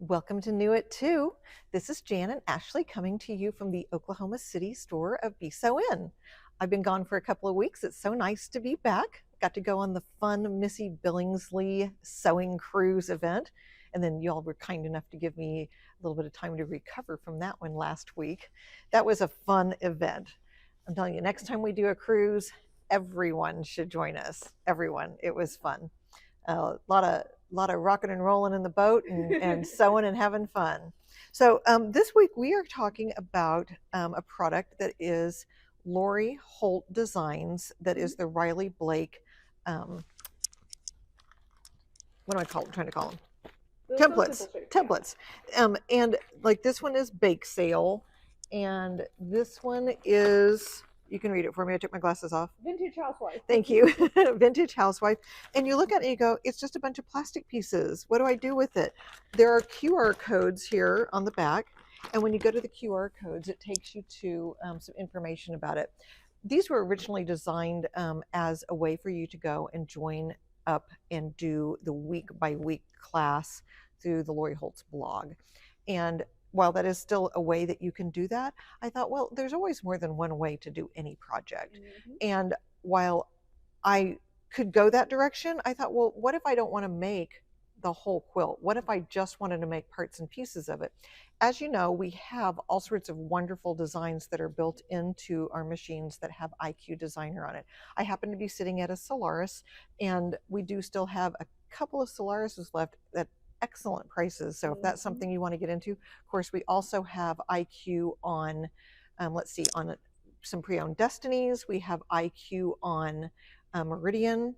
Welcome to New It Too. This is Jan and Ashley coming to you from the Oklahoma City store of Be Sew In. I've been gone for a couple of weeks. It's so nice to be back. Got to go on the fun Missy Billingsley sewing cruise event. And then y'all were kind enough to give me a little bit of time to recover from that one last week. That was a fun event. I'm telling you, next time we do a cruise, everyone should join us. Everyone. It was fun. A lot of rocking and rolling in the boat and sewing and having fun. So this week we are talking about a product that is Lori Holt Designs, that is the Riley Blake, what do I call them? I'm trying to call them templates. And like this one is Bake Sale, and this one is, you can read it for me. I took my glasses off. Vintage Housewife. Thank you. Vintage Housewife. And you look at it and you go, it's just a bunch of plastic pieces. What do I do with it? There are QR codes here on the back. And when you go to the QR codes, it takes you to some information about it. These were originally designed as a way for you to go and join up and do the week by week class through the Lori Holt's blog. And while that is still a way that you can do that, I thought, well, there's always more than one way to do any project. Mm-hmm. And while I could go that direction, I thought, well, what if I don't want to make the whole quilt? What if I just wanted to make parts and pieces of it? As you know, we have all sorts of wonderful designs that are built into our machines that have IQ Designer on it. I happen to be sitting at a Solaris, and we do still have a couple of Solarises left at excellent prices. So if that's something you want to get into, of course, we also have IQ on, let's see, on some pre-owned Destinies. We have IQ on Meridian,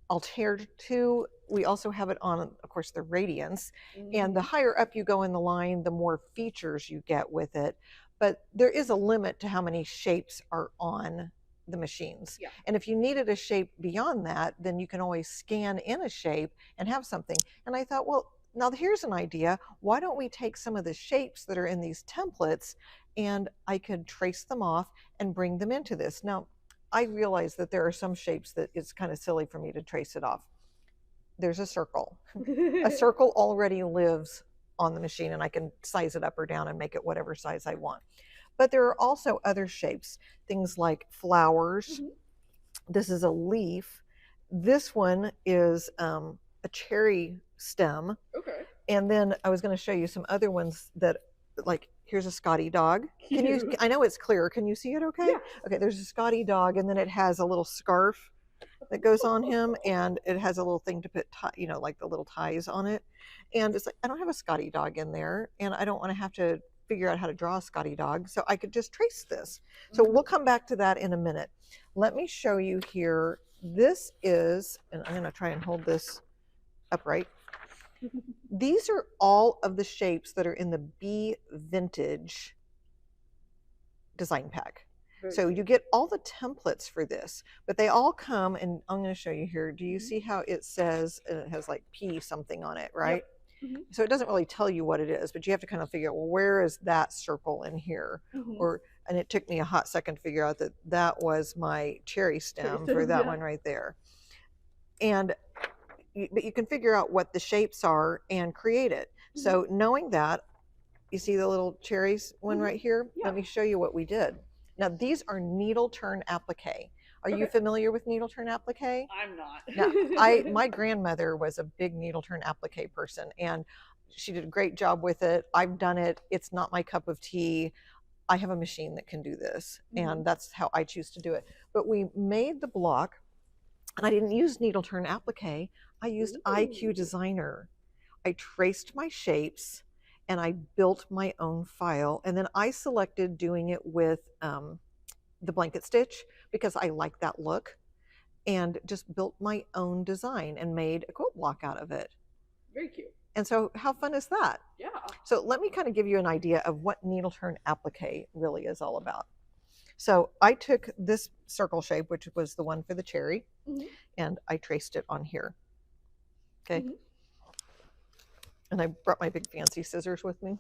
Altair 2. We also have it on, of course, the Radiance. And the higher up you go in the line, the more features you get with it. But there is a limit to how many shapes are on the machines. Yeah. And if you needed a shape beyond that, then you can always scan in a shape and have something. And I thought, well, now here's an idea. Why don't we take some of the shapes that are in these templates and I could trace them off and bring them into this. Now, I realize that there are some shapes that it's kind of silly for me to trace it off. There's a circle. A circle already lives on the machine, and I can size it up or down and make it whatever size I want. But there are also other shapes, things like flowers. This is a leaf. This one is a cherry stem. Okay. And then I was going to show you some other ones that, like, here's a Scotty dog. Can you, I know it's clear. Can you see it okay? Yeah. Okay, there's a Scotty dog, and then it has a little scarf that goes on him, and it has a little thing to put, like the little ties on it. And it's like, I don't have a Scotty dog in there, and I don't want to have to figure out how to draw a Scotty dog, so I could just trace this. So we'll come back to that in a minute. Let me show you here. This is, and I'm going to try and hold this upright. These are all of the shapes that are in the Be Vintage design pack. So you get all the templates for this, but they all come, and I'm going to show you here. Do you see how it says, it has like P something on it, right? Yep. So it doesn't really tell you what it is, but you have to kind of figure out, well, where is that circle in here? And it took me a hot second to figure out that that was my cherry stem for that one right there. And but you can figure out what the shapes are and create it. So knowing that, you see the little cherries one right here? Yeah. Let me show you what we did. Now these are needle turn applique. Are you familiar with needle turn applique? I'm not. Now, my grandmother was a big needle turn applique person, and she did a great job with it. I've done it. It's not my cup of tea. I have a machine that can do this, and that's how I choose to do it. But we made the block, and I didn't use needle turn applique. I used IQ Designer. I traced my shapes, and I built my own file. And then I selected doing it with the blanket stitch because I like that look, and just built my own design and made a quilt block out of it. Very cute. And so how fun is that? Yeah. So let me kind of give you an idea of what needle turn applique really is all about. So I took this circle shape, which was the one for the cherry, and I traced it on here. Okay. And I brought my big fancy scissors with me.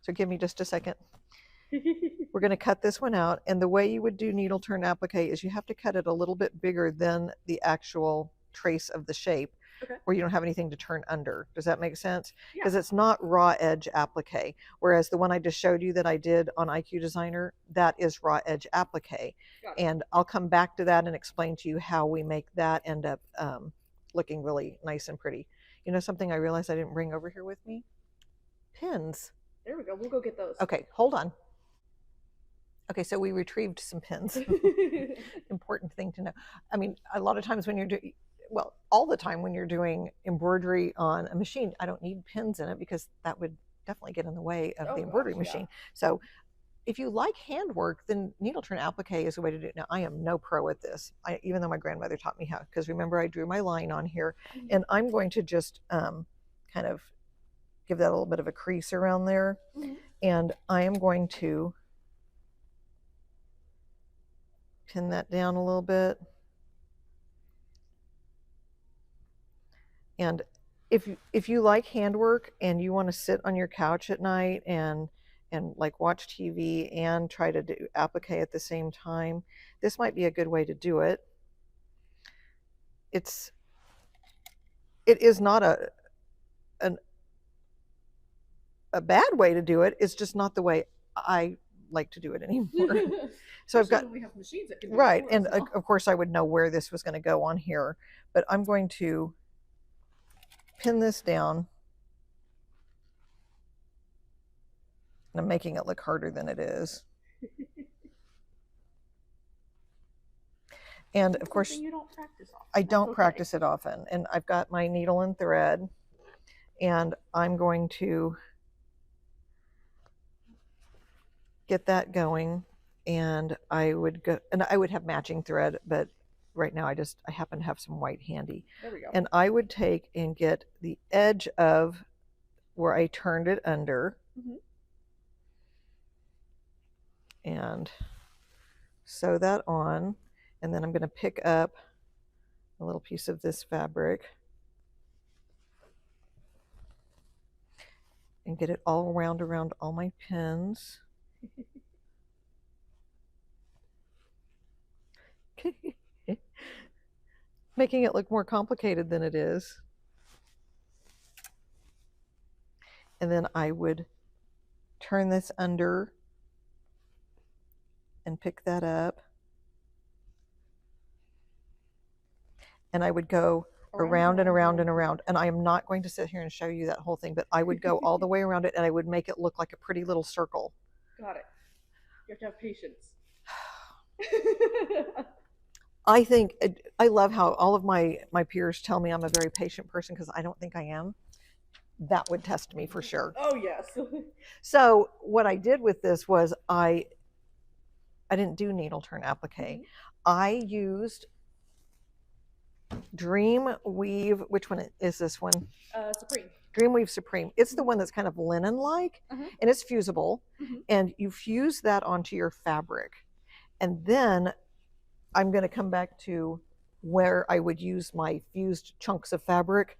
So give me just a second. We're going to cut this one out. And the way you would do needle turn applique is you have to cut it a little bit bigger than the actual trace of the shape. Okay. where you don't have anything to turn under. Does that make sense? Yeah. Because it's not raw edge applique, whereas the one I just showed you that I did on IQ Designer, that is raw edge applique. Got it. And I'll come back to that and explain to you how we make that end up looking really nice and pretty. You know something I realized I didn't bring over here with me? Pins. There we go. We'll go get those. Okay, hold on. Okay, so we retrieved some pins. Important thing to know. I mean, a lot of times when you're doing, well, all the time when you're doing embroidery on a machine, I don't need pins in it because that would definitely get in the way of the embroidery machine. Yeah. So if you like handwork, then needle turn applique is a way to do it. Now, I am no pro at this, even though my grandmother taught me how, because remember I drew my line on here, and I'm going to just kind of give that a little bit of a crease around there, and I am going to pin that down a little bit. And if you like handwork and you want to sit on your couch at night and like watch TV and try to do applique at the same time, this might be a good way to do it. It is not a bad way to do it. It's just not the way I like to do it anymore. So I've got, we have machines that can do right, it and of course I would know where this was going to go on here, but I'm going to pin this down. And I'm making it look harder than it is. And of course, you don't practice often. I don't practice it often. And I've got my needle and thread, and I'm going to get that going. And I would go, and I would have matching thread, but right now I happen to have some white handy. There we go. And I would take and get the edge of where I turned it under. And sew that on, and then I'm going to pick up a little piece of this fabric and get it all around all my pins. Making it look more complicated than it is. And then I would turn this under and pick that up, and I would go around and around and around, and I am not going to sit here and show you that whole thing, but I would go all the way around it, and I would make it look like a pretty little circle. Got it. You have to have patience. I think I love how all of my peers tell me I'm a very patient person, because I don't think I am. That would test me for sure. Oh yes. So what I did with this was I didn't do needle turn applique. I used Dreamweave. Which one is this one? Supreme. Dreamweave Supreme. It's the one that's kind of linen-like, and it's fusible, and you fuse that onto your fabric. And then I'm going to come back to where I would use my fused chunks of fabric,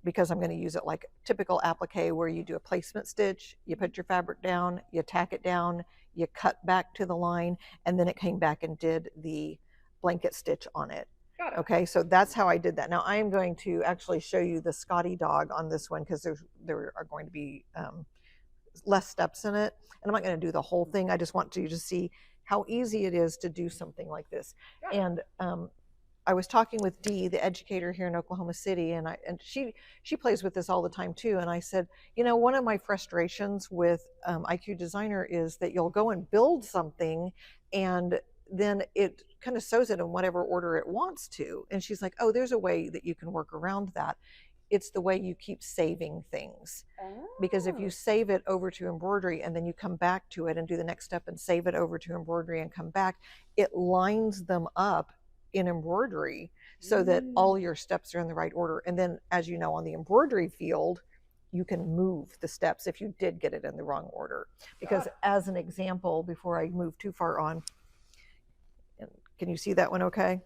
because I'm going to use it like typical applique, where you do a placement stitch, you put your fabric down, you tack it down, you cut back to the line, and then it came back and did the blanket stitch on it. Got it. Okay, so that's how I did that. Now I am going to actually show you the Scotty dog on this one, because there are going to be less steps in it, and I'm not going to do the whole thing. I just want you to see how easy it is to do something like this. And I was talking with Dee, the educator here in Oklahoma City, and she plays with this all the time too. And I said, you know, one of my frustrations with IQ Designer is that you'll go and build something, and then it kind of sews it in whatever order it wants to. And she's like, oh, there's a way that you can work around that. It's the way you keep saving things. Because if you save it over to embroidery and then you come back to it and do the next step and save it over to embroidery and come back, it lines them up in embroidery so that all your steps are in the right order. And then, as you know, on the embroidery field, you can move the steps if you did get it in the wrong order. Because as an example, before I move too far on, can you see that one okay?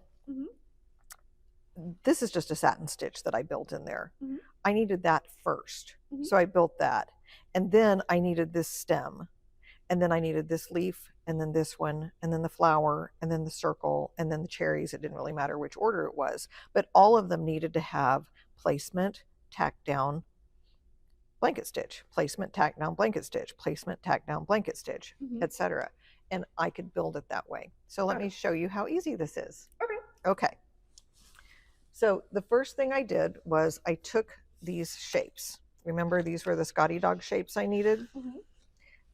This is just a satin stitch that I built in there. I needed that first. So I built that. And then I needed this stem. And then I needed this leaf and then this one, and then the flower, and then the circle, and then the cherries. It didn't really matter which order it was, but all of them needed to have placement, tack down, blanket stitch, placement, tack down, blanket stitch, placement, tack down, blanket stitch, etc. And I could build it that way. So let me show you how easy this is. Okay. So the first thing I did was I took these shapes. Remember, these were the Scotty dog shapes I needed?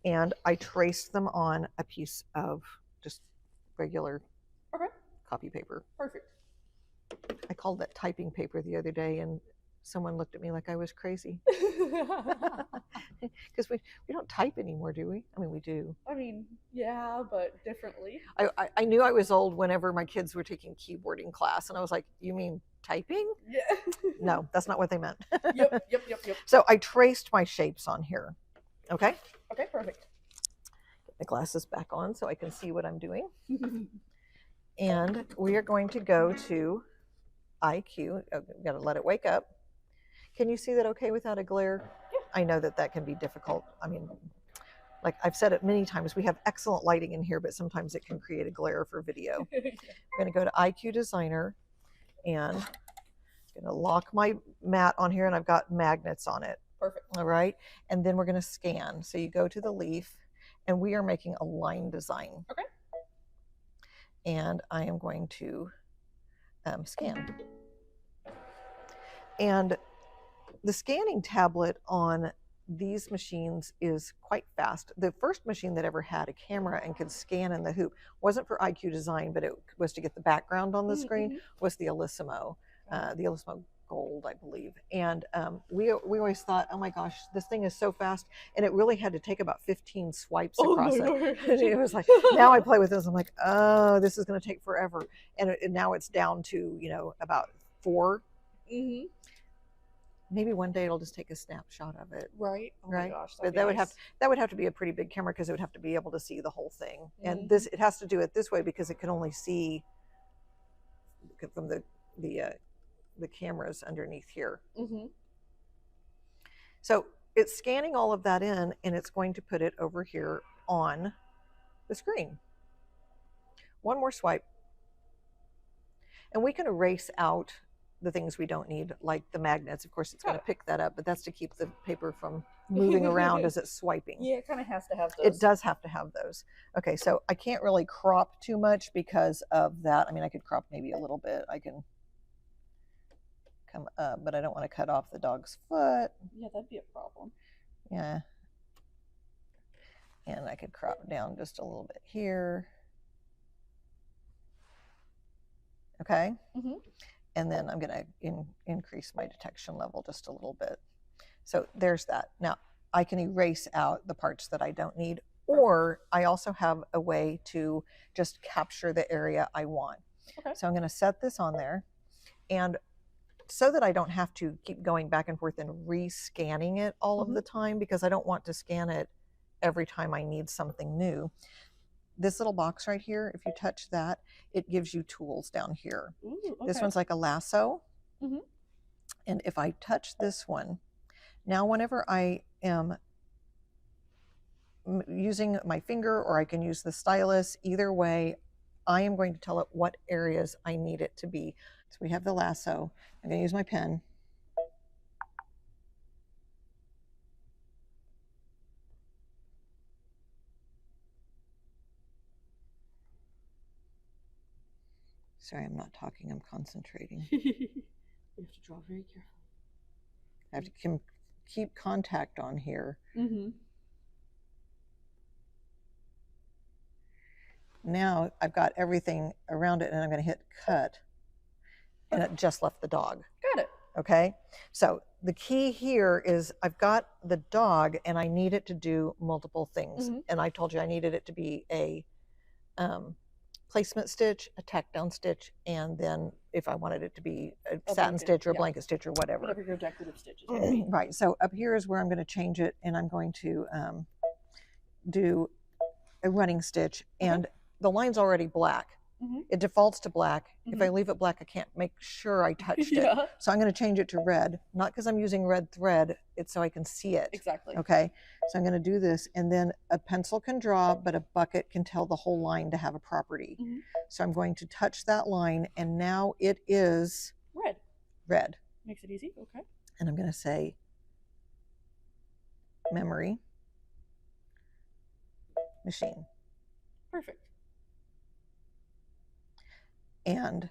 And I traced them on a piece of just regular copy paper. Perfect. I called that typing paper the other day, and someone looked at me like I was crazy. Because we don't type anymore, do we? I mean, we do. I mean, yeah, but differently. I knew I was old whenever my kids were taking keyboarding class, and I was like, you mean typing? Yeah. No, that's not what they meant. Yep. So I traced my shapes on here. Okay? Okay, perfect. Get my glasses back on so I can see what I'm doing. And we are going to go to IQ. Oh, we've got to let it wake up. Can you see that okay without a glare? Yeah. I know that can be difficult. I mean, like I've said it many times, we have excellent lighting in here, but sometimes it can create a glare for video. I'm going to go to IQ Designer, and I'm going to lock my mat on here, and I've got magnets on it. Perfect. All right. And then we're going to scan. So you go to the leaf, and we are making a line design. Okay. And I am going to scan. And the scanning tablet on these machines is quite fast. The first machine that ever had a camera and could scan in the hoop wasn't for IQ Design, but it was to get the background on the screen, was the Elissimo Gold, I believe. And we always thought, oh my gosh, this thing is so fast. And it really had to take about 15 swipes across it. And it was like, now I play with this, I'm like, oh, this is going to take forever. And now it's down to, about 4. Maybe one day it'll just take a snapshot of it. Right. Oh right. My gosh, but that would have to be a pretty big camera, because it would have to be able to see the whole thing. And it has to do it this way because it can only see from the cameras underneath here. So it's scanning all of that in, and it's going to put it over here on the screen. One more swipe, and we can erase out the things we don't need, like the magnets. Of course, it's going to pick that up, but that's to keep the paper from moving around as it's swiping. Yeah, it kind of has to have those. It does have to have those. Okay, so I can't really crop too much because of that. I mean, I could crop maybe a little bit. I can come up, but I don't want to cut off the dog's foot. Yeah, that'd be a problem. Yeah. And I could crop down just a little bit here. Okay. And then I'm going to increase my detection level just a little bit. So there's that. Now I can erase out the parts that I don't need, or I also have a way to just capture the area I want. Okay. So I'm going to set this on there, and so that I don't have to keep going back and forth and re-scanning it all of the time, because I don't want to scan it every time I need something new. This little box right here, if you touch that, it gives you tools down here. Ooh, okay. This one's like a lasso. And if I touch this one, now whenever I am using my finger, or I can use the stylus, either way, I am going to tell it what areas I need it to be. So we have the lasso. I'm going to use my pen. Sorry, I'm not talking, I'm concentrating. You have to draw very carefully. I have to keep contact on here. Now I've got everything around it, and I'm going to hit cut, and it just left the dog. Got it. Okay, so the key here is I've got the dog, and I need it to do multiple things. And I told you I needed it to be a placement stitch, a tack down stitch, and then if I wanted it to be a satin stitch or a blanket stitch or whatever. Whatever your decorative stitch is. Right, so up here is where I'm going to change it, and I'm going to do a running stitch, and the line's already black. It defaults to black. If I Mhm. leave it black, I can't make sure I touched it. Yeah. So I'm going to change it to red, not because I'm using red thread, it's so I can see it. Exactly. Okay, so I'm going to do this, and then a pencil can draw, but a bucket can tell the whole line to have a property. Mhm. So I'm going to touch that line, and now it is Red. red. Makes it easy. Okay. And I'm going to say memory machine. Perfect. And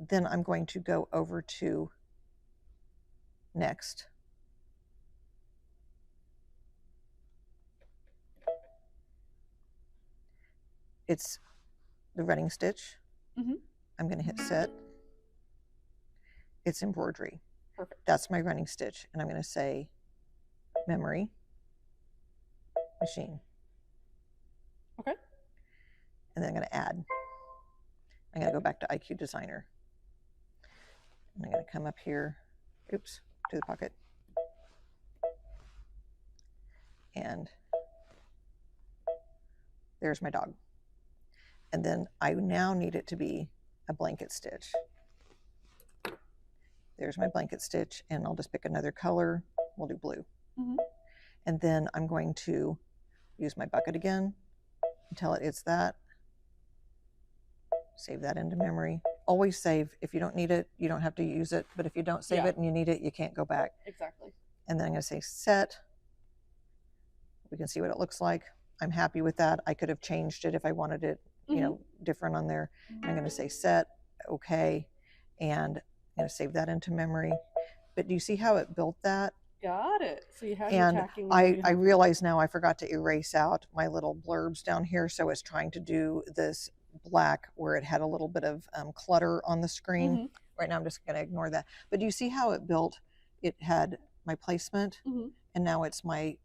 then I'm going to go over to next. It's the running stitch. Mhm. I'm going to hit set. It's embroidery. Perfect. That's my running stitch. And I'm going to say memory machine. Okay. And then I'm going to add. I'm going to go back to IQ Designer. And I'm going to come up here, oops, to the pocket. And there's my dog. And then I now need it to be a blanket stitch. There's my blanket stitch, and I'll just pick another color. We'll do blue. Mhm. And then I'm going to use my bucket again until it's that. Save that into memory. Always save. If you don't need it, you don't have to use it. But if you don't save it and you need it, you can't go back. Exactly. And then I'm going to say set. We can see what it looks like. I'm happy with that. I could have changed it if I wanted it, you know, different on there. I'm going to say set, okay, and I'm going to save that into memory. But do you see how it built that? Got it. So you have And your tacking. I realize now I forgot to erase out my little blurbs down here, so it's trying to do this black where it had a little bit of clutter on the screen. Right now I'm just going to ignore that. But do you see how it built? It had my placement, and now it's my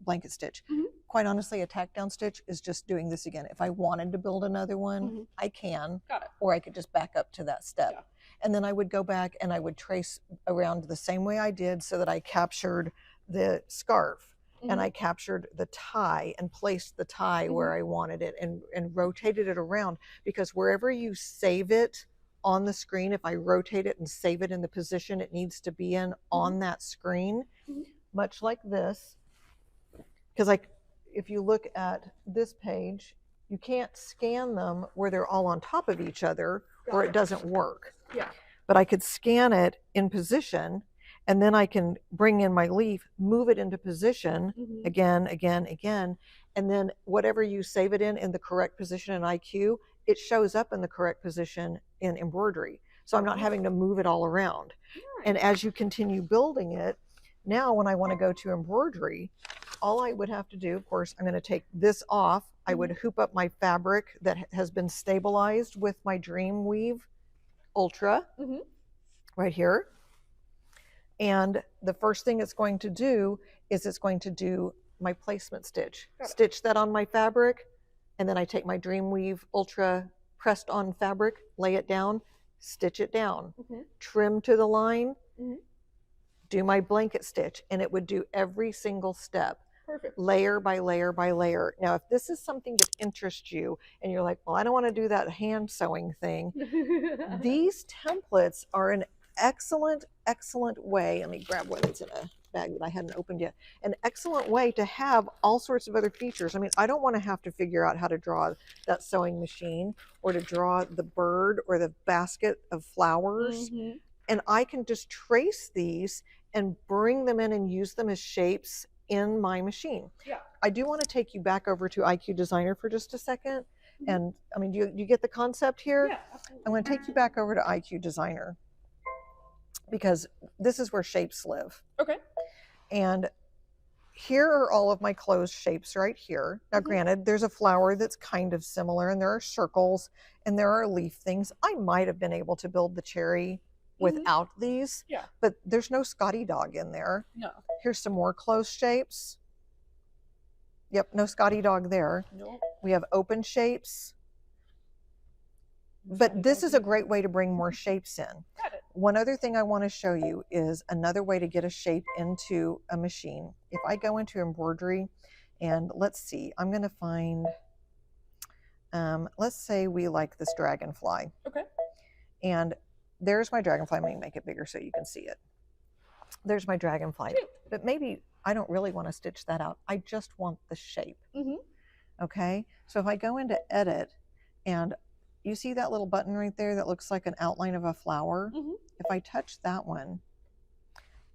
blanket stitch. Quite honestly, a tack down stitch is just doing this again. If I wanted to build another one, I can. Got it. Or I could just back up to that step. Yeah. And then I would go back and I would trace around the same way I did so that I captured the scarf and I captured the tie and placed the tie where I wanted it and rotated it around, because wherever you save it on the screen, if I rotate it and save it in the position it needs to be in on that screen, much like this, because like if you look at this page, you can't scan them where they're all on top of each other or it doesn't work. Yeah. But I could scan it in position, and then I can bring in my leaf, move it into position again, and then whatever you save it in the correct position in IQ, it shows up in the correct position in embroidery. So I'm not having to move it all around. And as you continue building it, now when I want to go to embroidery, all I would have to do, of course, I'm going to take this off. I would hoop up my fabric that has been stabilized with my Dream Weave Ultra right here. And the first thing it's going to do is it's going to do my placement stitch. Stitch that on my fabric, and then I take my Dream Weave Ultra pressed on fabric, lay it down, stitch it down, trim to the line, do my blanket stitch, and it would do every single step. Perfect. Layer by layer by layer. Now, if this is something that interests you and you're like, well, I don't want to do that hand sewing thing, these templates are an excellent way. Let me grab one that's in a bag that I hadn't opened yet. An excellent way to have all sorts of other features. I mean, I don't want to have to figure out how to draw that sewing machine or to draw the bird or the basket of flowers. And I can just trace these and bring them in and use them as shapes in my machine. Yeah. I do want to take you back over to IQ Designer for just a second. And I mean, do you get the concept here? Yeah, absolutely. I'm going to take you back over to IQ Designer because this is where shapes live. Okay. And here are all of my closed shapes right here. Now, granted, there's a flower that's kind of similar, and there are circles, and there are leaf things. I might have been able to build the cherry without these, but there's no Scotty dog in there. No. Here's some more closed shapes. Yep, no Scotty dog there. Nope. We have open shapes. But this is a great way to bring more shapes in. Got it. One other thing I want to show you is another way to get a shape into a machine. If I go into embroidery, and let's see, I'm going to find let's say we like this dragonfly. Okay. And there's my dragonfly. Let me make it bigger so you can see it. There's my dragonfly. Cute. But maybe I don't really want to stitch that out. I just want the shape. Mm-hmm. Okay. So if I go into edit and you see that little button right there that looks like an outline of a flower? Mm-hmm. If I touch that one,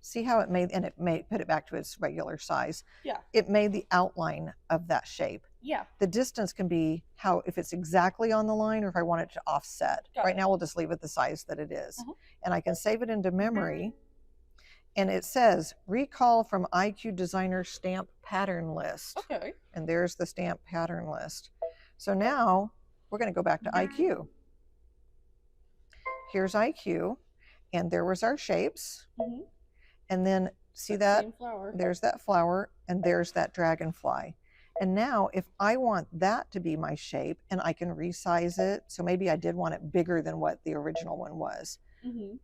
see how it made, and it may put it back to its regular size. Yeah. It made the outline of that shape. Yeah. The distance can be how, if it's exactly on the line or if I want it to offset. Right now we'll just leave it the size that it is. And I can save it into memory. And it says, recall from IQ Designer stamp pattern list. Okay. And there's the stamp pattern list. So now we're going to go back to IQ. Here's IQ. And there was our shapes. Mm-hmm. And then see that? Same flower. There's that flower and there's that dragonfly. And now if I want that to be my shape and I can resize it, so maybe I did want it bigger than what the original one was. Mm-hmm.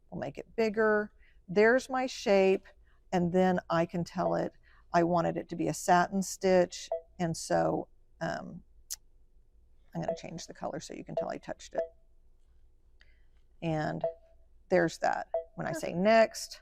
We'll make it bigger. There's my shape. And then I can tell it I wanted it to be a satin stitch. And so I'm going to change the color so you can tell I touched it. And there's that. When I say next,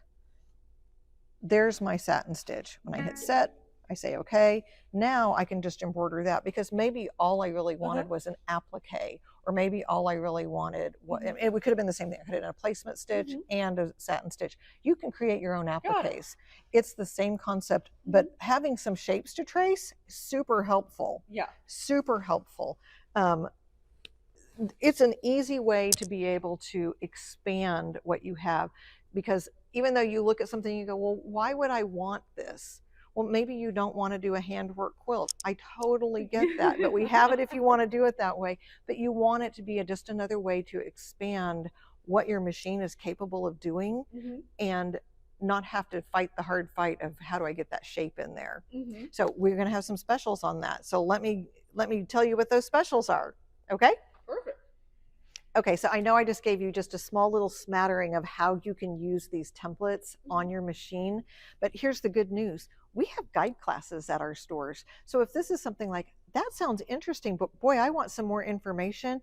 there's my satin stitch. When I hit set, I say okay. Now I can just embroider that, because maybe all I really wanted was an applique, or maybe all I really wanted, it could have been the same thing. I could have done a placement stitch and a satin stitch. You can create your own appliques. It's the same concept, but having some shapes to trace, super helpful. Yeah. Super helpful. It's an easy way to be able to expand what you have, because even though you look at something, you go, well, why would I want this? Well, maybe you don't want to do a handwork quilt. I totally get that, but we have it if you want to do it that way. But you want it to be just another way to expand what your machine is capable of doing, and not have to fight the hard fight of how do I get that shape in there. So we're going to have some specials on that. So let me tell you what those specials are. Okay? Perfect. Okay, so I know I just gave you just a small little smattering of how you can use these templates on your machine, but here's the good news. We have guide classes at our stores. So if this is something like, that sounds interesting, but boy, I want some more information,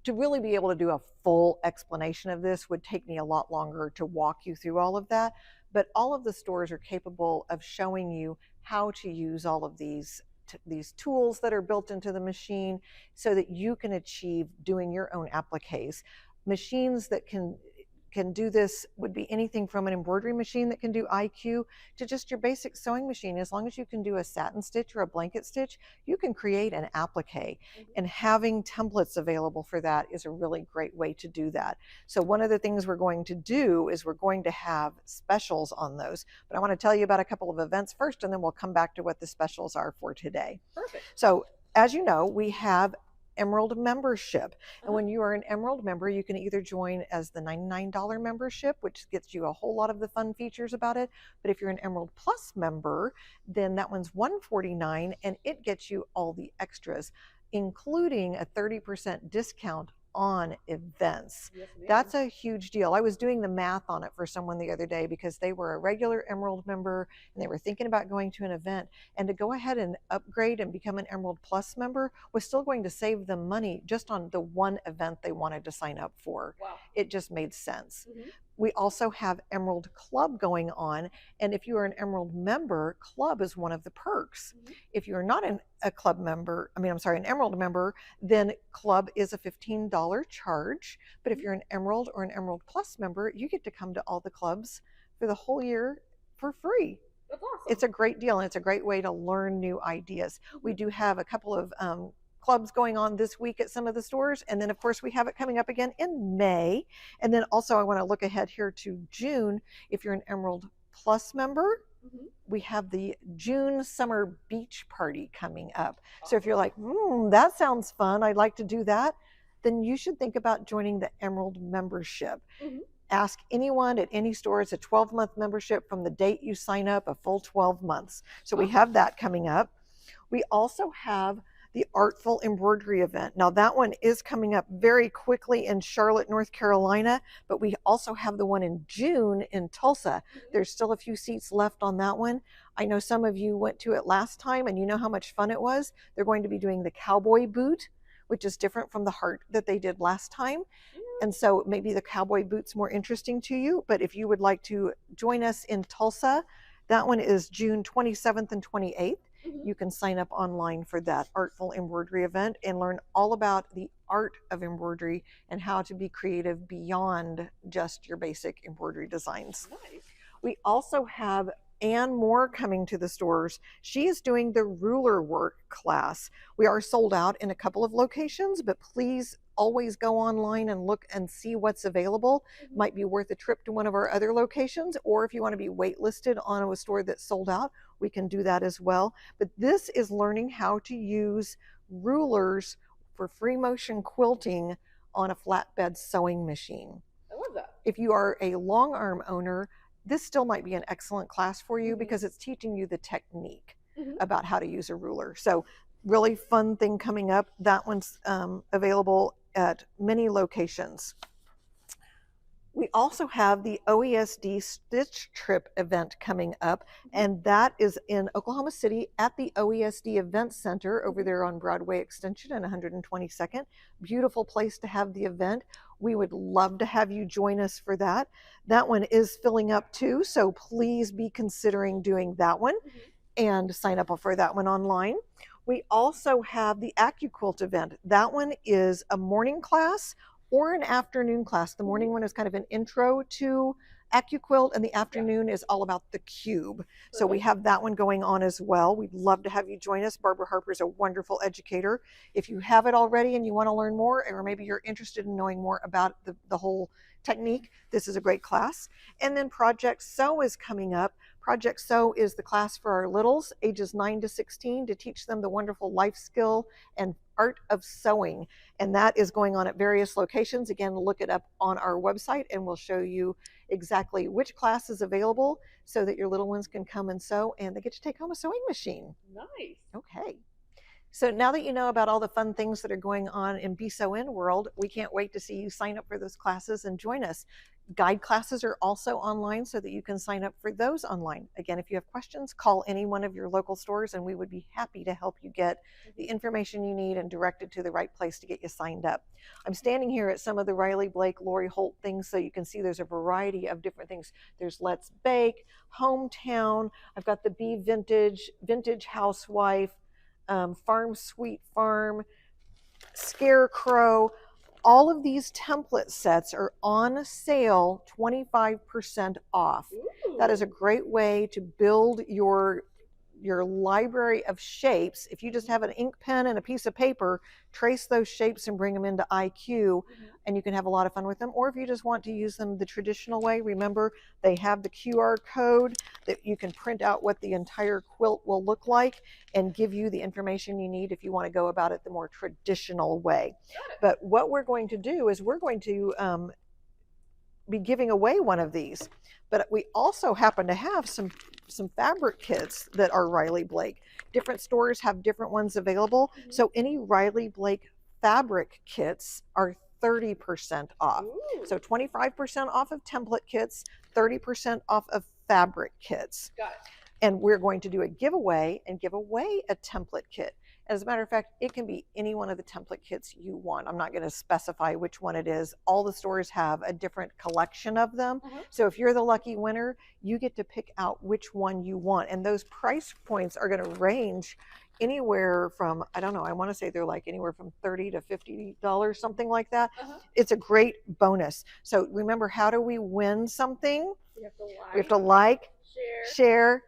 to really be able to do a full explanation of this would take me a lot longer to walk you through all of that. But all of the stores are capable of showing you how to use all of these tools that are built into the machine so that you can achieve doing your own appliques. Machines that can do this would be anything from an embroidery machine that can do IQ to just your basic sewing machine. As long as you can do a satin stitch or a blanket stitch, you can create an applique. And having templates available for that is a really great way to do that. So one of the things we're going to do is we're going to have specials on those. But I want to tell you about a couple of events first, and then we'll come back to what the specials are for today. Perfect. So as you know, we have Emerald membership. And when you are an Emerald member, you can either join as the $99 membership, which gets you a whole lot of the fun features about it. But if you're an Emerald Plus member, then that one's $149, and it gets you all the extras, including a 30% discount on events. Yes, that's a huge deal. I was doing the math on it for someone the other day, because they were a regular Emerald member and they were thinking about going to an event, and to go ahead and upgrade and become an Emerald Plus member was still going to save them money just on the one event they wanted to sign up for. Wow. It just made sense. We also have Emerald Club going on, and if you are an Emerald member, Club is one of the perks. If you're not a Club member, an Emerald member, then Club is a $15 charge. But if you're an Emerald or an Emerald Plus member, you get to come to all the clubs for the whole year for free. That's awesome. It's a great deal, and it's a great way to learn new ideas. We do have a couple of clubs going on this week at some of the stores, and then of course we have it coming up again in May. And then also I want to look ahead here to June. If you're an Emerald Plus member, we have the June summer beach party coming up. So if you're like, that sounds fun, I'd like to do that, then you should think about joining the Emerald membership. Ask anyone at any store. It's a 12-month membership from the date you sign up, a full 12 months. So we have that coming up. We also have the Artful Embroidery event. Now that one is coming up very quickly in Charlotte, North Carolina, but we also have the one in June in Tulsa. There's still a few seats left on that one. I know some of you went to it last time and you know how much fun it was. They're going to be doing the cowboy boot, which is different from the heart that they did last time. Yeah. And so maybe the cowboy boot's more interesting to you. But if you would like to join us in Tulsa, that one is June 27th and 28th. You can sign up online for that artful embroidery event and learn all about the art of embroidery and how to be creative beyond just your basic embroidery designs. Nice. We also have Ann Moore coming to the stores. She is doing the ruler work class. We are sold out in a couple of locations, but please always go online and look and see what's available. Might be worth a trip to one of our other locations, or if you want to be waitlisted on a store that's sold out, we can do that as well. But this is learning how to use rulers for free motion quilting on a flatbed sewing machine. I love that. If you are a long arm owner, this still might be an excellent class for you because it's teaching you the technique about how to use a ruler. So really fun thing coming up. That one's available at many locations. We also have the OESD Stitch Trip event coming up, and that is in Oklahoma City at the OESD Event Center over there on Broadway Extension and 122nd. Beautiful place to have the event. We would love to have you join us for that. That one is filling up too, so please be considering doing that one and sign up for that one online. We also have the AccuQuilt event. That one is a morning class or an afternoon class. The morning one is kind of an intro to AccuQuilt, and the afternoon is all about the cube. So we have that one going on as well. We'd love to have you join us. Barbara Harper is a wonderful educator. If you have it already and you want to learn more, or maybe you're interested in knowing more about the whole technique, this is a great class. And then Project Sew is coming up. Project Sew is the class for our littles, ages 9 to 16, to teach them the wonderful life skill and art of sewing. And that is going on at various locations. Again, look it up on our website and we'll show you exactly which class is available so that your little ones can come and sew and they get to take home a sewing machine. Nice. Okay. So now that you know about all the fun things that are going on in Be Sew In world, we can't wait to see you sign up for those classes and join us. Guide classes are also online so that you can sign up for those online. Again, if you have questions, call any one of your local stores and we would be happy to help you get the information you need and directed to the right place to get you signed up. I'm standing here at some of the Riley Blake, Lori Holt things so you can see there's a variety of different things. There's Let's Bake, Hometown, I've got the Be Vintage, Vintage Housewife, Farm Sweet Farm, Scarecrow. All of these template sets are on sale 25% off. Ooh. That is a great way to build your library of shapes. If you just have an ink pen and a piece of paper, trace those shapes and bring them into IQ and you can have a lot of fun with them. Or if you just want to use them the traditional way, remember they have the QR code that you can print out what the entire quilt will look like and give you the information you need if you want to go about it the more traditional way. But what we're going to do is we're going to be giving away one of these. But we also happen to have some fabric kits that are Riley Blake. Different stores have different ones available. So any Riley Blake fabric kits are 30% off. Ooh. So 25% off of template kits, 30% off of fabric kits. Got it. And we're going to do a giveaway and give away a template kit. As a matter of fact, it can be any one of the template kits you want. I'm not going to specify which one it is. All the stores have a different collection of them. So if you're the lucky winner, you get to pick out which one you want. And those price points are going to range anywhere from, I don't know, I want to say they're like anywhere from $30 to $50, something like that. It's a great bonus. So remember, how do we win something? We have to like, share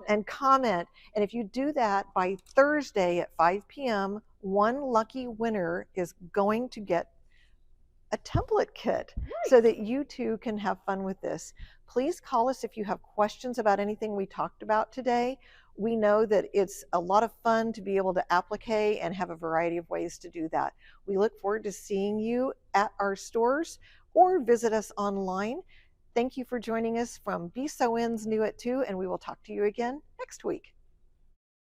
and comment. And if you do that by Thursday at 5 p.m., one lucky winner is going to get a template kit so that you too can have fun with this. Please call us if you have questions about anything we talked about today. We know that it's a lot of fun to be able to applique and have a variety of ways to do that. We look forward to seeing you at our stores or visit us online. Thank you for joining us from Be Sew In's New at 2, and we will talk to you again next week.